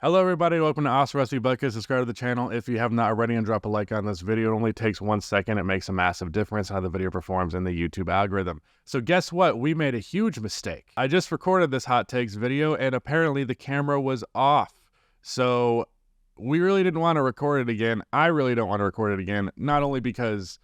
Hello everybody, welcome to Awesome Recipe Bucket. Subscribe to the channel if you have not already and drop a like on this video. It only takes 1 second. It makes a massive difference how the video performs in the YouTube algorithm. So guess what? We made a huge mistake. I just recorded this hot takes video and apparently the camera was off. So we really didn't want to record it again. I really don't want to record it again. Not only because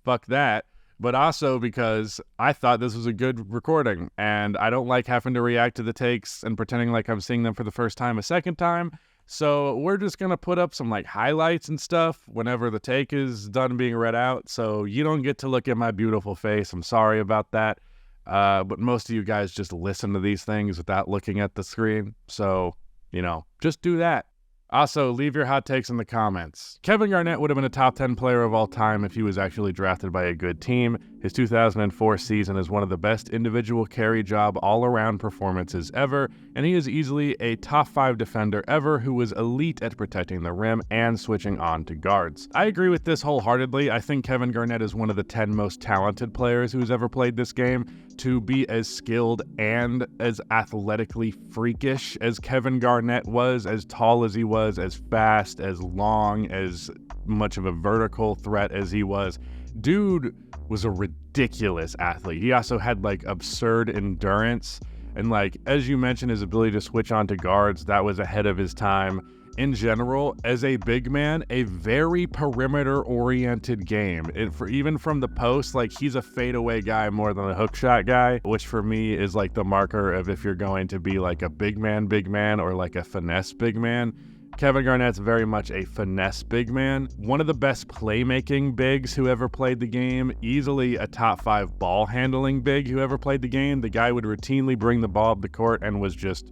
fuck that, but also because I thought this was a good recording, and I don't like having to react to the takes and pretending like I'm seeing them for the first time a second time. So we're just going to put up some like highlights and stuff whenever the take is done being read out, so you don't get to look at my beautiful face. I'm sorry about that, but most of you guys just listen to these things without looking at the screen, so, you know, just do that. Also, leave your hot takes in the comments. Kevin Garnett would have been a top 10 player of all time if he was actually drafted by a good team. His 2004 season is one of the best individual carry job all-around performances ever, and he is easily a top 5 defender ever who was elite at protecting the rim and switching on to guards. I agree with this wholeheartedly. I think Kevin Garnett is one of the 10 most talented players who's ever played this game. To be as skilled and as athletically freakish as Kevin Garnett was, as tall as he was, as fast, as long, as much of a vertical threat as he was, dude was a ridiculous athlete. He also had like absurd endurance, and like, as you mentioned, his ability to switch on to guards, that was ahead of his time. In general, as a big man, a very perimeter-oriented game. Even from the post, like, he's a fadeaway guy more than a hook shot guy, which for me is like the marker of if you're going to be like a big man, or like a finesse big man. Kevin Garnett's very much a finesse big man. One of the best playmaking bigs who ever played the game. Easily a top 5 ball handling big who ever played the game. The guy would routinely bring the ball up the court and was just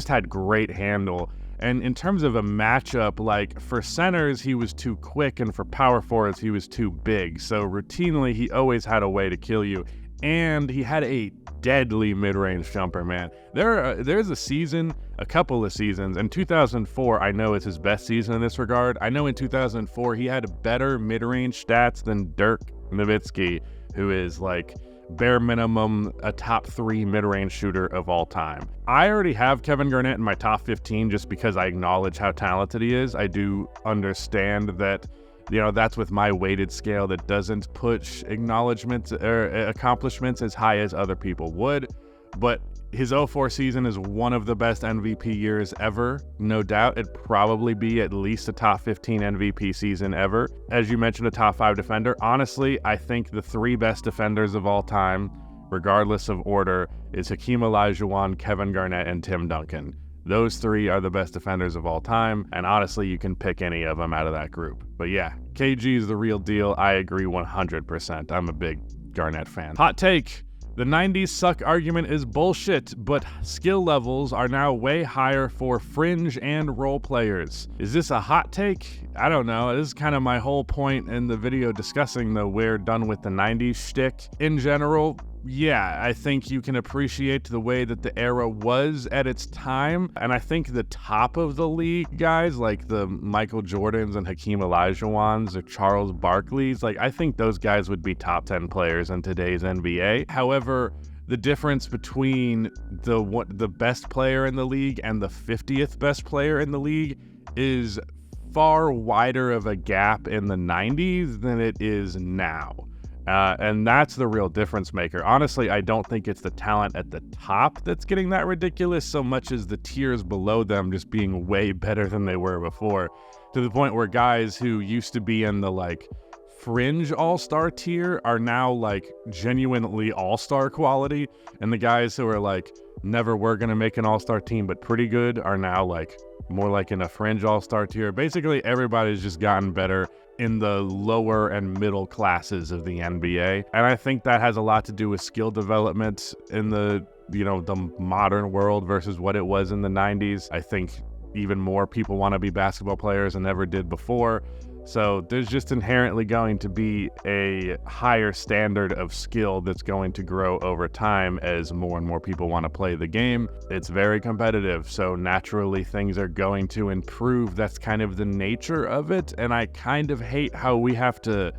had great handle. And in terms of a matchup, like for centers, he was too quick, and for power forwards, he was too big. So routinely, he always had a way to kill you. And he had a deadly mid-range jumper, man. There's a couple of seasons. In 2004, I know it's his best season in this regard. I know in 2004, he had better mid-range stats than Dirk Nowitzki, who is like bare minimum a top 3 mid-range shooter of all time. I already have Kevin Garnett in my top 15 just because I acknowledge how talented he is. I do understand that, you know, that's with my weighted scale that doesn't push acknowledgments or accomplishments as high as other people would. But his 04 season is one of the best MVP years ever. No doubt it'd probably be at least a top 15 MVP season ever. As you mentioned, a top 5 defender. Honestly, I think the 3 best defenders of all time, regardless of order, is Hakeem Olajuwon, Kevin Garnett, and Tim Duncan. Those 3 are the best defenders of all time, and honestly, you can pick any of them out of that group. But yeah, KG is the real deal. I agree 100%. I'm a big Garnett fan. Hot take. The 90s suck argument is bullshit, but skill levels are now way higher for fringe and role players. Is this a hot take? I don't know. This is kind of my whole point in the video discussing the we're done with the 90s shtick. In general, yeah, I think you can appreciate the way that the era was at its time. And I think the top of the league guys, like the Michael Jordans and Hakeem Olajuwons or Charles Barkley's, like I think those guys would be top 10 players in today's NBA. However, the difference between the best player in the league and the 50th best player in the league is far wider of a gap in the 90s than it is now. And that's the real difference maker. Honestly, I don't think it's the talent at the top that's getting that ridiculous so much as the tiers below them just being way better than they were before, to the point where guys who used to be in the like fringe all-star tier are now like genuinely all-star quality, and the guys who are like never were gonna make an all-star team but pretty good are now like more like in a fringe all-star tier. Basically, everybody's just gotten better in the lower and middle classes of the NBA. And I think that has a lot to do with skill development in the, you know, the modern world versus what it was in the 90s. I think even more people want to be basketball players than ever did before. So there's just inherently going to be a higher standard of skill that's going to grow over time as more and more people want to play the game. It's very competitive, so naturally things are going to improve. That's kind of the nature of it, and I kind of hate how we have to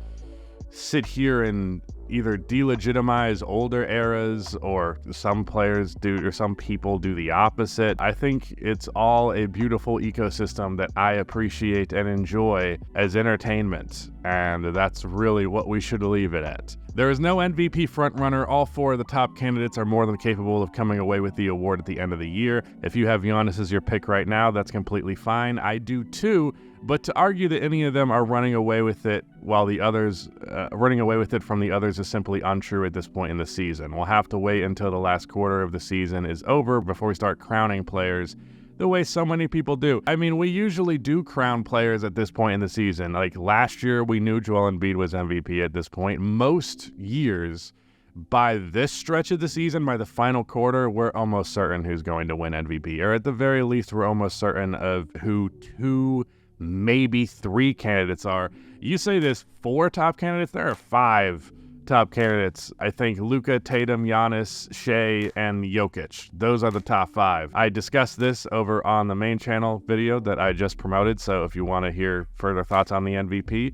sit here and either delegitimize older eras, or some players do, or some people do the opposite. I think it's all a beautiful ecosystem that I appreciate and enjoy as entertainment, and that's really what we should leave it at. There is no MVP frontrunner. All 4 of the top candidates are more than capable of coming away with the award at the end of the year. If you have Giannis as your pick right now, that's completely fine. I do too, but to argue that any of them are running away with it while the others, running away with it from the others is simply untrue at this point in the season. We'll have to wait until the last quarter of the season is over before we start crowning players the way so many people do. I mean, we usually do crown players at this point in the season. Like last year, we knew Joel Embiid was MVP at this point. Most years, by this stretch of the season, by the final quarter, we're almost certain who's going to win MVP. Or at the very least, we're almost certain of who 2, maybe 3 candidates are. You say there's 4 top candidates, there are 5 top candidates. I think Luka, Tatum, Giannis, Shea, and Jokic. Those are the top 5. I discussed this over on the main channel video that I just promoted, so if you want to hear further thoughts on the MVP,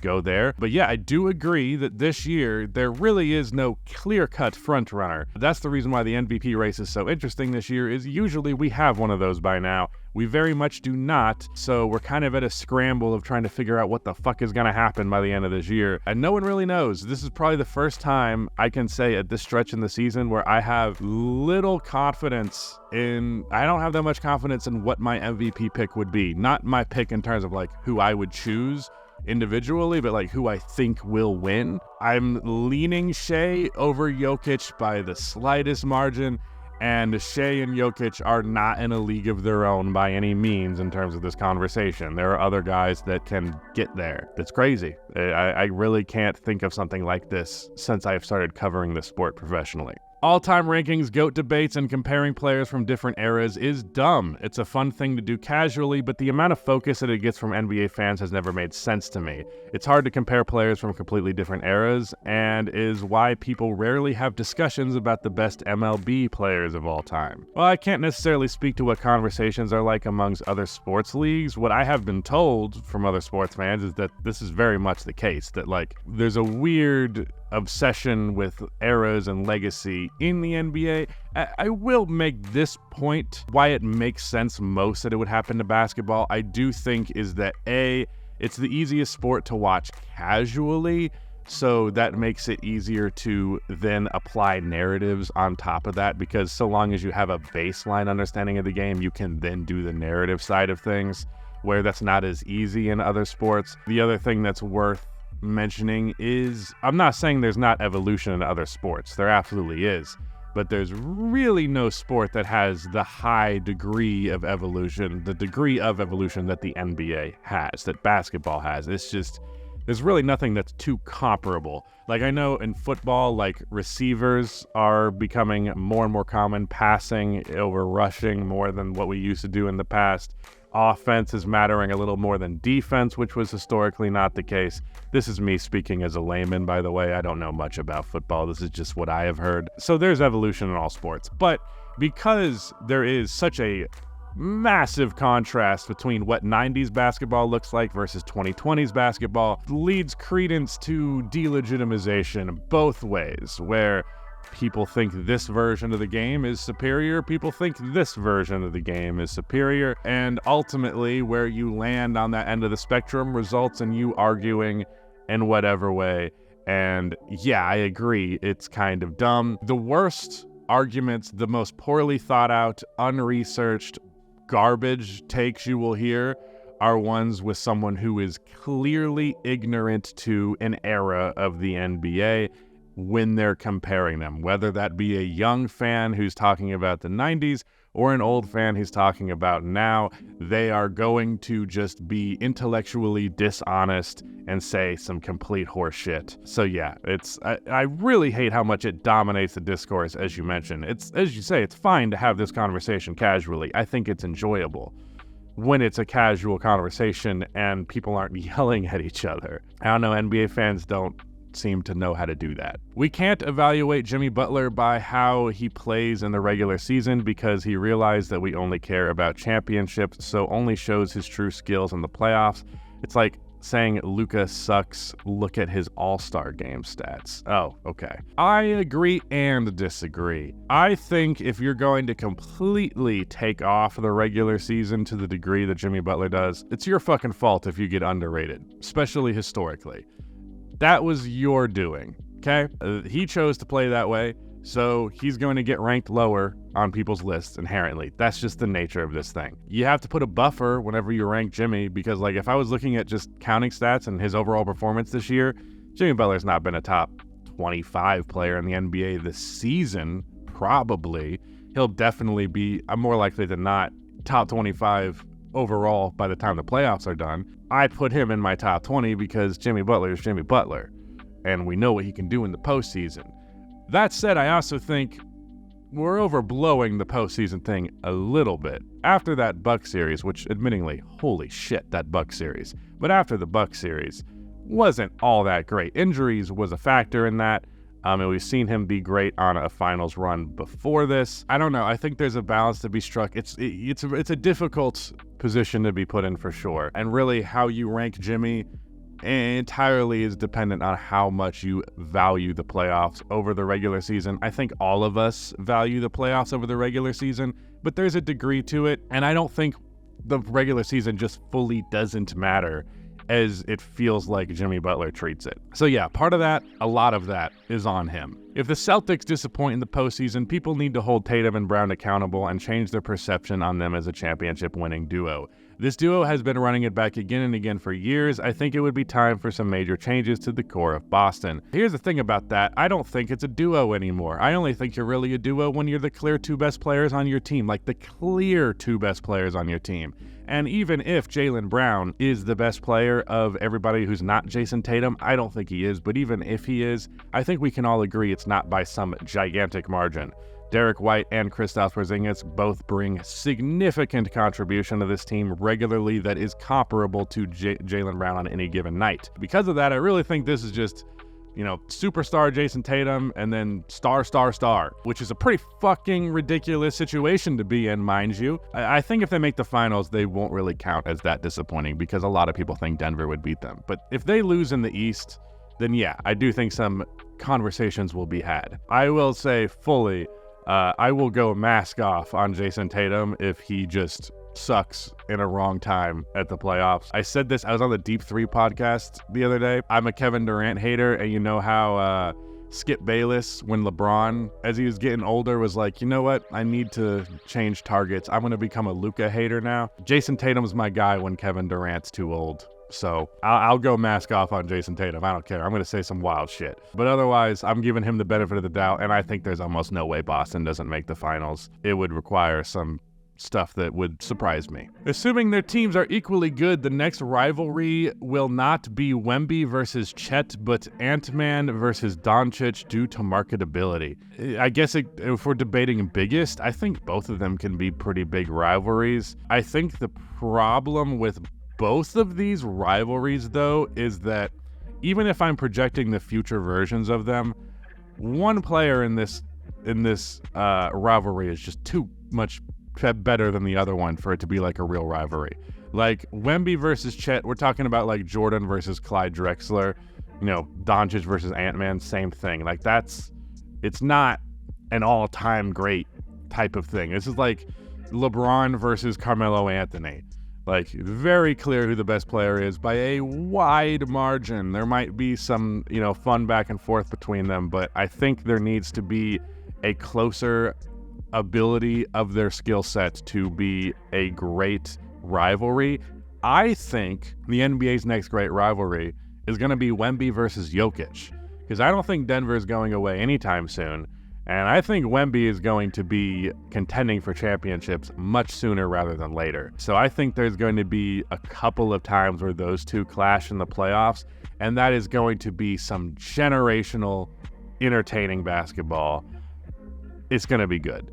go there. But yeah, I do agree that this year there really is no clear-cut frontrunner. That's the reason why the MVP race is so interesting this year, is usually we have one of those by now. We very much do not, so we're kind of at a scramble of trying to figure out what the fuck is going to happen by the end of this year. And no one really knows. This is probably the first time I can say at this stretch in the season where I have little confidence in, I don't have that much confidence in what my MVP pick would be. Not my pick in terms of like who I would choose individually, but like who I think will win. I'm leaning Shea over Jokic by the slightest margin, and Shea and Jokic are not in a league of their own by any means in terms of this conversation. There are other guys that can get there. It's crazy. I really can't think of something like this since I've started covering this sport professionally. All-time rankings, GOAT debates, and comparing players from different eras is dumb. It's a fun thing to do casually, but the amount of focus that it gets from NBA fans has never made sense to me. It's hard to compare players from completely different eras, and is why people rarely have discussions about the best MLB players of all time. Well, I can't necessarily speak to what conversations are like amongst other sports leagues. What I have been told from other sports fans is that this is very much the case, that like there's a weird obsession with eras and legacy in the NBA. I will make this point why it makes sense most that it would happen to basketball. I do think is that A, it's the easiest sport to watch casually, so that makes it easier to then apply narratives on top of that, because so long as you have a baseline understanding of the game, you can then do the narrative side of things, where that's not as easy in other sports. The other thing that's worth mentioning is, I'm not saying there's not evolution in other sports. There absolutely is. But there's really no sport that has the high degree of evolution, the degree of evolution that the NBA has, that basketball has. It's just, there's really nothing that's too comparable. Like I know in football, like receivers are becoming more and more common, passing over rushing more than what we used to do in the past. Offense is mattering a little more than defense, which was historically not the case. This is me speaking as a layman, by the way. I don't know much about football. This is just what I have heard. So there's evolution in all sports. But because there is such a massive contrast between what 90s basketball looks like versus 2020s basketball, leads credence to delegitimization both ways, where people think this version of the game is superior, people think this version of the game is superior, and ultimately where you land on that end of the spectrum results in you arguing in whatever way. And yeah, I agree, it's kind of dumb. The worst arguments, the most poorly thought out, unresearched, garbage takes you will hear are ones with someone who is clearly ignorant to an era of the NBA when they're comparing them, whether that be a young fan who's talking about the 90s or an old fan who's talking about now. They are going to just be intellectually dishonest and say some complete horse shit. So yeah, I really hate how much it dominates the discourse, as you mentioned. It's, as you say, it's fine to have this conversation casually. I think it's enjoyable when it's a casual conversation and people aren't yelling at each other. I don't know, NBA fans don't seem to know how to do that. We can't evaluate Jimmy Butler by how he plays in the regular season because he realized that we only care about championships, so only shows his true skills in the playoffs. It's like, saying Luka sucks, look at his all-star game stats. Oh, okay. I agree and disagree. I think if you're going to completely take off the regular season to the degree that Jimmy Butler does, it's your fucking fault if you get underrated, especially historically. That was your doing, okay? He chose to play that way, so he's going to get ranked lower on people's lists inherently. That's just the nature of this thing. You have to put a buffer whenever you rank Jimmy, because like if I was looking at just counting stats and his overall performance this year, Jimmy Butler's not been a top 25 player in the NBA this season, probably. He'll definitely be, I'm more likely than not, top 25 overall by the time the playoffs are done. I put him in my top 20 because Jimmy Butler is Jimmy Butler, and we know what he can do in the postseason. That said, I also think we're overblowing the postseason thing a little bit. After that Bucks series, which admittingly, holy shit, that Bucks series. But after the Bucks series, wasn't all that great. Injuries was a factor in that. And we've seen him be great on a finals run before this. I don't know. I think there's a balance to be struck. It's a difficult position to be put in for sure. And really how you rank Jimmy entirely is dependent on how much you value the playoffs over the regular season. I think all of us value the playoffs over the regular season, but there's a degree to it, and I don't think the regular season just fully doesn't matter as it feels like Jimmy Butler treats it. So yeah, part of that, a lot of that is on him. If the Celtics disappoint in the postseason, people need to hold Tatum and Brown accountable and change their perception on them as a championship-winning duo. This duo has been running it back again and again for years. I think it would be time for some major changes to the core of Boston. Here's the thing about that. I don't think it's a duo anymore. I only think you're really a duo when you're the clear two best players on your team, like the clear two best players on your team. And even if Jaylen Brown is the best player of everybody who's not Jason Tatum, I don't think he is, but even if he is, I think we can all agree it's not by some gigantic margin. Derek White and Kristaps Porzingis both bring significant contribution to this team regularly that is comparable to Jaylen Brown on any given night. Because of that, I really think this is just, superstar Jason Tatum and then star, which is a pretty fucking ridiculous situation to be in, mind you. I think if they make the finals, they won't really count as that disappointing because a lot of people think Denver would beat them. But if they lose in the East, then yeah, I do think some conversations will be had. I will say fully, I will go mask off on Jason Tatum if he just sucks in a wrong time at the playoffs. I said this, I was on the Deep 3 podcast the other day. I'm a Kevin Durant hater, and you know how Skip Bayless, when LeBron, as he was getting older, was like, you know what, I need to change targets. I'm going to become a Luka hater now. Jason Tatum's my guy when Kevin Durant's too old. So I'll go mask off on Jason Tatum. I don't care. I'm going to say some wild shit. But otherwise, I'm giving him the benefit of the doubt, and I think there's almost no way Boston doesn't make the finals. It would require some stuff that would surprise me. Assuming their teams are equally good, the next rivalry will not be Wemby versus Chet, but Ant-Man versus Doncic due to marketability. I guess if we're debating biggest, I think both of them can be pretty big rivalries. I think the problem with both of these rivalries, though, is that even if I'm projecting the future versions of them, one player in this rivalry is just too much better than the other one for it to be like a real rivalry. Like Wemby versus Chet, we're talking about like Jordan versus Clyde Drexler, Doncic versus Ant-Man, same thing. Like it's not an all-time great type of thing. This is like LeBron versus Carmelo Anthony. Like, very clear who the best player is by a wide margin. There might be some, fun back and forth between them, but I think there needs to be a closer ability of their skill sets to be a great rivalry. I think the NBA's next great rivalry is going to be Wemby versus Jokic, because I don't think Denver is going away anytime soon. And I think Wemby is going to be contending for championships much sooner rather than later. So I think there's going to be a couple of times where those two clash in the playoffs, and that is going to be some generational, entertaining basketball. It's going to be good.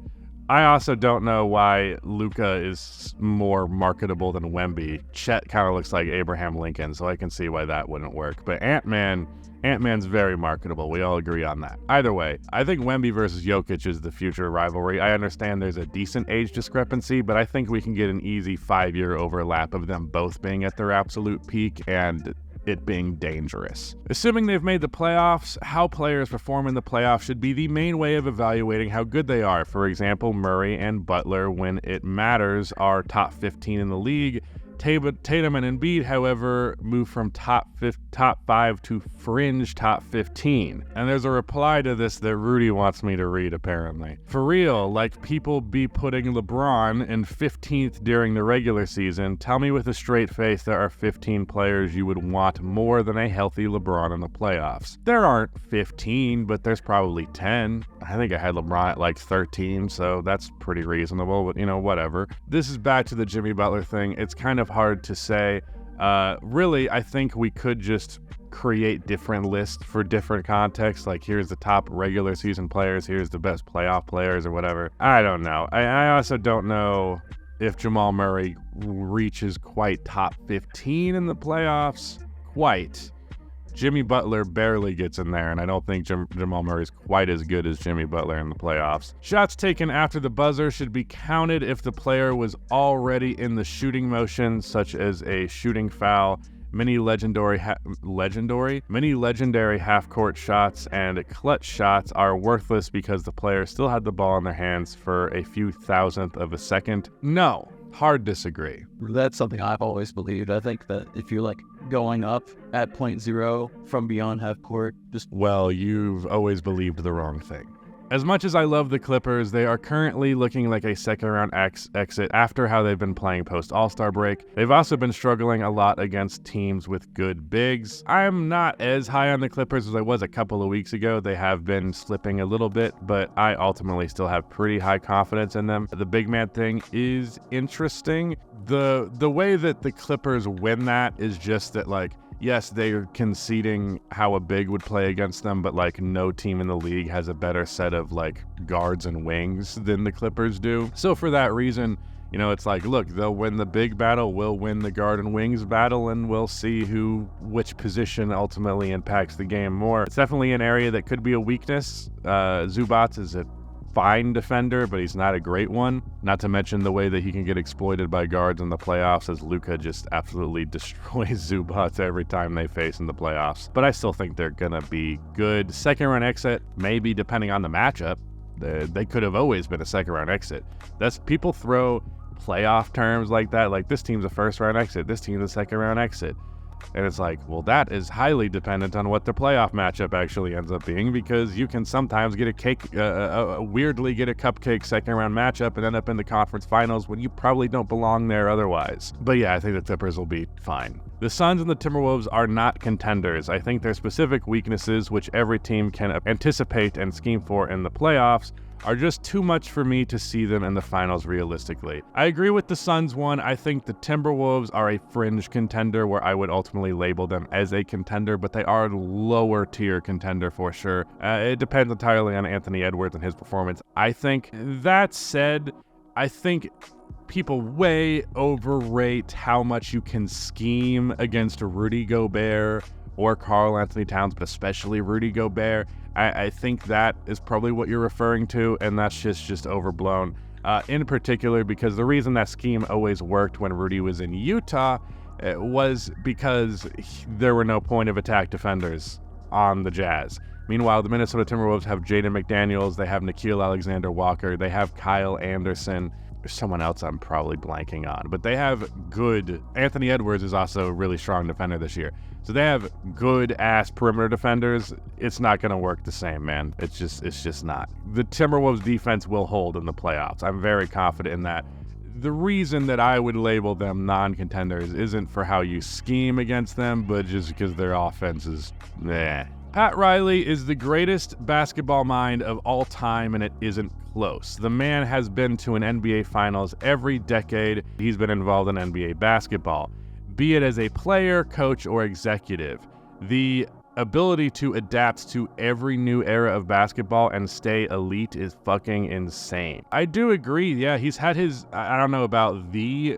I also don't know why Luka is more marketable than Wemby. Chet kind of looks like Abraham Lincoln, so I can see why that wouldn't work. But Ant-Man Ant-Man's very marketable. We all agree on that. Either way, I think Wemby versus Jokic is the future rivalry. I understand there's a decent age discrepancy, but I think we can get an easy 5-year overlap of them both being at their absolute peak and it being dangerous. Assuming they've made the playoffs, how players perform in the playoffs should be the main way of evaluating how good they are. For example, Murray and Butler, when it matters, are top 15 in the league. Tatum and Embiid, however, move from top 5 to fringe top 15. And there's a reply to this that Rudy wants me to read, apparently. For real, like people be putting LeBron in 15th during the regular season, tell me with a straight face there are 15 players you would want more than a healthy LeBron in the playoffs. There aren't 15, but there's probably 10. I think I had LeBron at like 13, so that's pretty reasonable, but whatever. This is back to the Jimmy Butler thing. It's kind of hard to say. Really, I think we could just create different lists for different contexts. Like, here's the top regular season players, here's the best playoff players or whatever. I don't know. I also don't know if Jamal Murray reaches quite top 15 in the playoffs. Quite. Jimmy Butler barely gets in there, and I don't think Jamal Murray's quite as good as Jimmy Butler in the playoffs. Shots taken after the buzzer should be counted if the player was already in the shooting motion, such as a shooting foul. Many legendary half-court shots and clutch shots are worthless because the player still had the ball in their hands for a few thousandth of a second. No. Hard disagree. That's something I've always believed. I think that if you're like going up at 0.0 from beyond half court, well, you've always believed the wrong thing. As much as I love the Clippers, they are currently looking like a second-round exit after how they've been playing post-All-Star break. They've also been struggling a lot against teams with good bigs. I'm not as high on the Clippers as I was a couple of weeks ago. They have been slipping a little bit, but I ultimately still have pretty high confidence in them. The big man thing is interesting. The way that the Clippers win that is just that, like, yes, they're conceding how a big would play against them, but like no team in the league has a better set of like guards and wings than the Clippers do. So for that reason, it's like, look, they'll win the big battle, we'll win the guard and wings battle, and we'll see which position ultimately impacts the game more. It's definitely an area that could be a weakness. Zubac is a fine defender, but he's not a great one. Not to mention the way that he can get exploited by guards in the playoffs, as Luka just absolutely destroys Zubac every time they face in the playoffs. But I still think they're gonna be good. Second round exit, maybe depending on the matchup. They could have always been a second round exit. People throw playoff terms like that, like this team's a first round exit, this team's a second round exit. And it's like, well, that is highly dependent on what the playoff matchup actually ends up being, because you can sometimes get weirdly get a cupcake second round matchup and end up in the conference finals when you probably don't belong there otherwise. But yeah, I think the Clippers will be fine. The Suns and the Timberwolves are not contenders. I think their specific weaknesses, which every team can anticipate and scheme for in the playoffs, are just too much for me to see them in the finals realistically. I agree with the Suns one. I think the Timberwolves are a fringe contender where I would ultimately label them as a contender, but they are a lower tier contender for sure. It depends entirely on Anthony Edwards and his performance, I think. That said, I think people way overrate how much you can scheme against Rudy Gobert or Karl Anthony Towns, but especially Rudy Gobert. I think that is probably what you're referring to, and that's just overblown. In particular, because the reason that scheme always worked when Rudy was in Utah was because there were no point of attack defenders on the Jazz. Meanwhile, the Minnesota Timberwolves have Jaden McDaniels, they have Nickeil Alexander-Walker, they have Kyle Anderson. There's someone else I'm probably blanking on, but they have good. Anthony Edwards is also a really strong defender this year. So they have good ass perimeter defenders. It's not going to work the same, man. It's just not. The Timberwolves defense will hold in the playoffs. I'm very confident in that. The reason that I would label them non-contenders isn't for how you scheme against them, but just because their offense is meh. Pat Riley is the greatest basketball mind of all time, and it isn't close. The man has been to an NBA Finals every decade he's been involved in NBA basketball, be it as a player, coach, or executive. The ability to adapt to every new era of basketball and stay elite is fucking insane. I do agree, yeah, he's had his, I don't know about the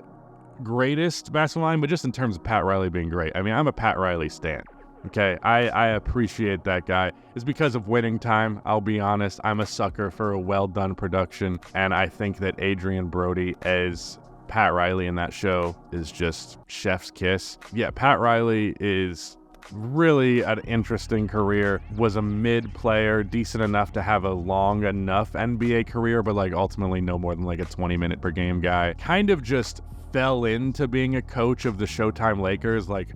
greatest basketball mind, but just in terms of Pat Riley being great. I mean, I'm a Pat Riley stan. Okay, I appreciate that guy. It's because of winning time. I'll be honest, I'm a sucker for a well-done production, and I think that Adrian Brody as Pat Riley in that show is just chef's kiss. Yeah, Pat Riley is really an interesting career, was a mid player, decent enough to have a long enough NBA career, but like ultimately no more than like a 20-minute per game guy. Kind of just fell into being a coach of the Showtime Lakers. Like,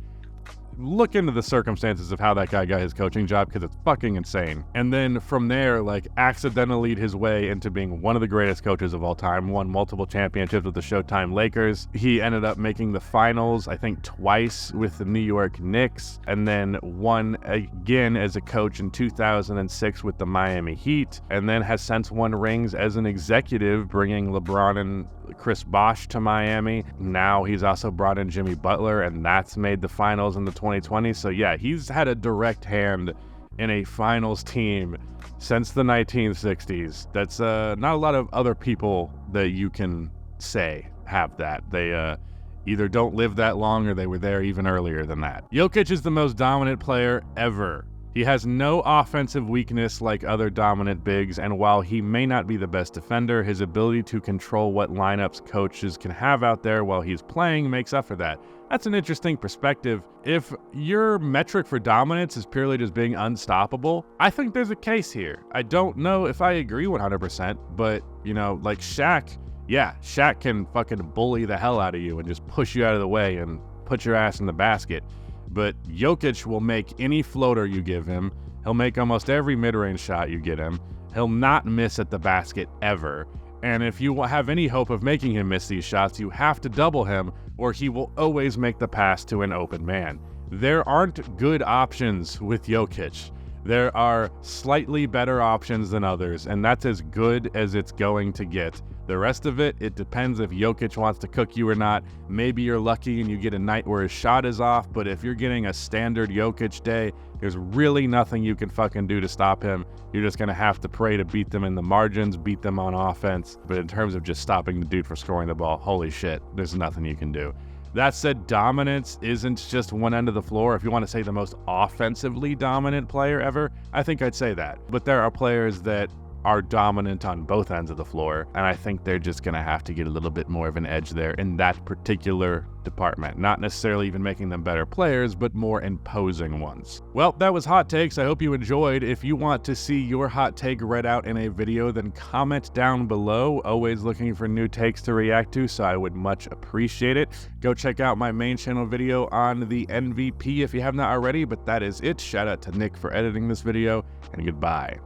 look into the circumstances of how that guy got his coaching job, because it's fucking insane. And then from there, like, accidentally lead his way into being one of the greatest coaches of all time, won multiple championships with the Showtime Lakers. He ended up making the finals, I think, twice with the New York Knicks, and then won again as a coach in 2006 with the Miami Heat, and then has since won rings as an executive, bringing LeBron and Chris Bosh to Miami. Now he's also brought in Jimmy Butler, and that's made the finals in the 2020s. So yeah, he's had a direct hand in a finals team since the 1960s. That's not a lot of other people that you can say have that. They either don't live that long or they were there even earlier than that. Jokic is the most dominant player ever. He has no offensive weakness like other dominant bigs, and while he may not be the best defender, his ability to control what lineups coaches can have out there while he's playing makes up for that. That's an interesting perspective. If your metric for dominance is purely just being unstoppable, I think there's a case here. I don't know if I agree 100%, but, you know, like Shaq, yeah, Shaq can fucking bully the hell out of you and just push you out of the way and put your ass in the basket. But Jokic will make any floater you give him. He'll make almost every mid-range shot you get him. He'll not miss at the basket ever. And if you have any hope of making him miss these shots, you have to double him, or he will always make the pass to an open man. There aren't good options with Jokic. There are slightly better options than others, and that's as good as it's going to get. The rest of it, it depends if Jokic wants to cook you or not. Maybe you're lucky and you get a night where his shot is off, but if you're getting a standard Jokic day, there's really nothing you can fucking do to stop him. You're just going to have to pray to beat them in the margins, beat them on offense. But in terms of just stopping the dude from scoring the ball, holy shit, there's nothing you can do. That said, dominance isn't just one end of the floor. If you want to say the most offensively dominant player ever, I think I'd say that. But there are players that are dominant on both ends of the floor, and I think they're just going to have to get a little bit more of an edge there in that particular department. Not necessarily even making them better players, but more imposing ones. Well, that was Hot Takes. I hope you enjoyed. If you want to see your hot take read out in a video, then comment down below. Always looking for new takes to react to, so I would much appreciate it. Go check out my main channel video on the MVP if you have not already, but that is it. Shout out to Nick for editing this video, and goodbye.